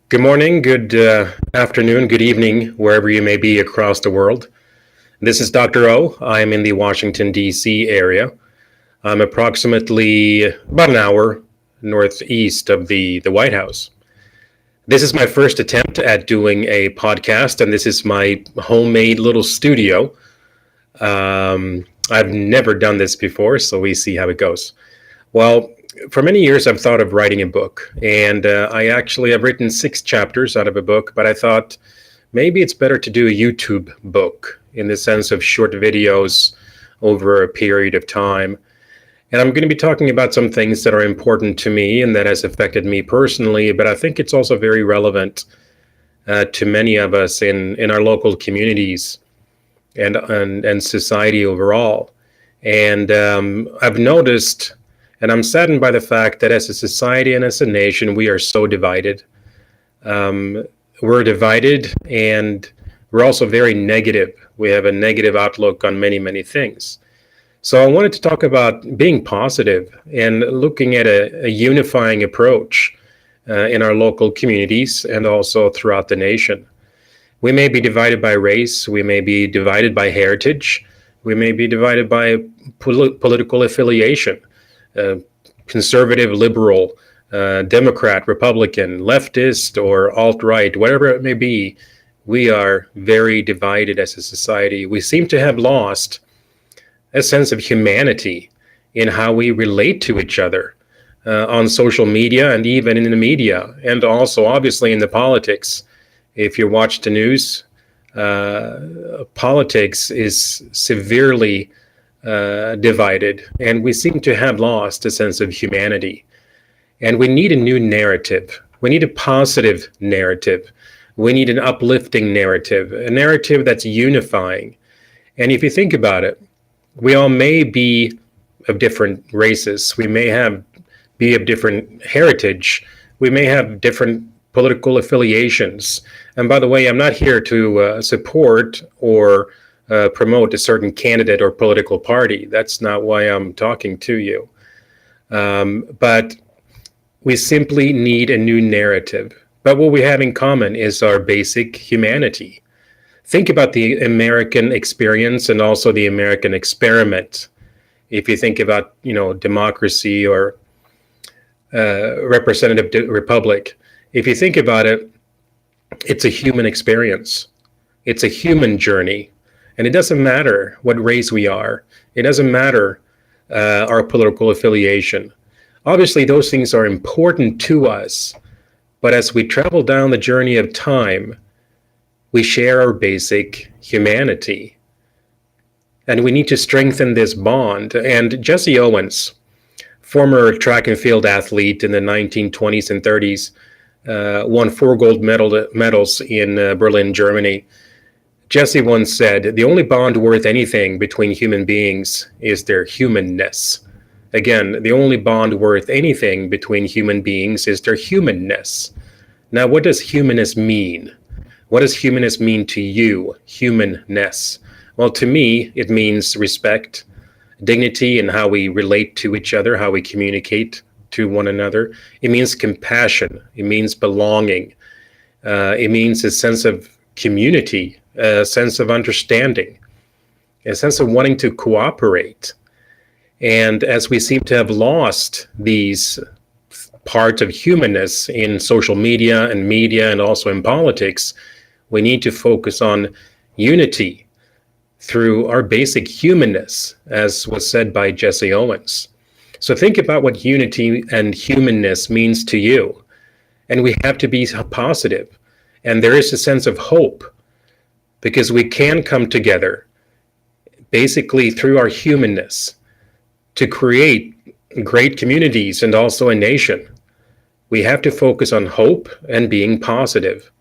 Good morning, good afternoon, good evening, wherever you may be across the world. This is Dr. O. I'm in the Washington, D.C. area. I'm approximately about an hour northeast of the White House. This is my first attempt at doing a podcast, and this is my homemade little studio. I've never done this before, so we see how it goes. Well, for many years, I've thought of writing a book, and I actually have written 6 chapters out of a book, but I thought maybe it's better to do a YouTube book in the sense of short videos over a period of time. And I'm going to be talking about some things that are important to me and that has affected me personally, but I think it's also very relevant to many of us in our local communities and society overall. And I've noticed, and I'm saddened by the fact that as a society and as a nation, we are so divided. We're divided, and we're also very negative. We have a negative outlook on many, many things. So I wanted to talk about being positive and looking at a unifying approach in our local communities and also throughout the nation. We may be divided by race, we may be divided by heritage, we may be divided by political affiliation, conservative, liberal, Democrat, Republican, leftist, or alt-right, whatever it may be. We are very divided as a society. We seem to have lost a sense of humanity in how we relate to each other on social media and even in the media, and also obviously in the politics. If you watch the news, politics is severely divided, and we seem to have lost a sense of humanity. And we need a new narrative. We need a positive narrative. We need an uplifting narrative, a narrative that's unifying. And if you think about it, we all may be of different races. We may be of different heritage. We may have different political affiliations. And by the way, I'm not here to support or promote a certain candidate or political party. That's not why I'm talking to you. But we simply need a new narrative. But what we have in common is our basic humanity. Think about the American experience and also the American experiment. If you think about, democracy or representative republic, if you think about it, it's a human experience. It's a human journey. And it doesn't matter what race we are. It doesn't matter our political affiliation. Obviously, those things are important to us. But as we travel down the journey of time, we share our basic humanity. And we need to strengthen this bond. And Jesse Owens, former track and field athlete in the 1920s and 30s, won 4 gold medals in Berlin, Germany. Jesse once said, "The only bond worth anything between human beings is their humanness." Again, the only bond worth anything between human beings is their humanness. Now, what does humanness mean? What does humanness mean to you, humanness? Well, to me, it means respect, dignity in how we relate to each other, how we communicate to one another. It means compassion. It means belonging. It means a sense of community, a sense of understanding, a sense of wanting to cooperate. And as we seem to have lost these parts of humanness in social media and also in politics, we need to focus on unity through our basic humanness, as was said by Jesse Owens. So think about what unity and humanness means to you. And we have to be positive. And there is a sense of hope because we can come together basically through our humanness to create great communities and also a nation. We have to focus on hope and being positive.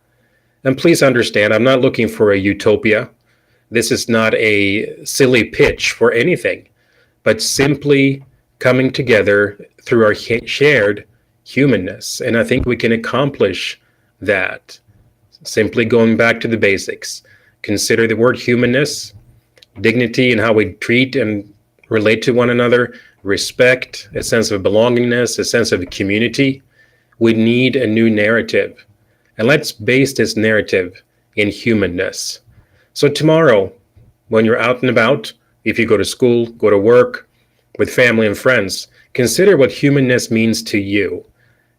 And please understand, I'm not looking for a utopia. This is not a silly pitch for anything, but simply coming together through our shared humanness. And I think we can accomplish that simply going back to the basics. Consider the word humanness, dignity in how we treat and relate to one another, respect, a sense of belongingness, a sense of community. We need a new narrative. And let's base this narrative in humanness. So tomorrow, when you're out and about, if you go to school, go to work, with family and friends, consider what humanness means to you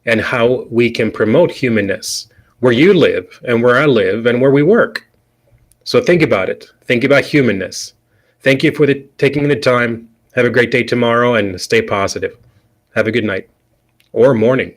and how we can promote humanness where you live and where I live and where we work. So think about it. Think about humanness. Thank you for taking the time. Have a great day tomorrow and stay positive. Have a good night or morning.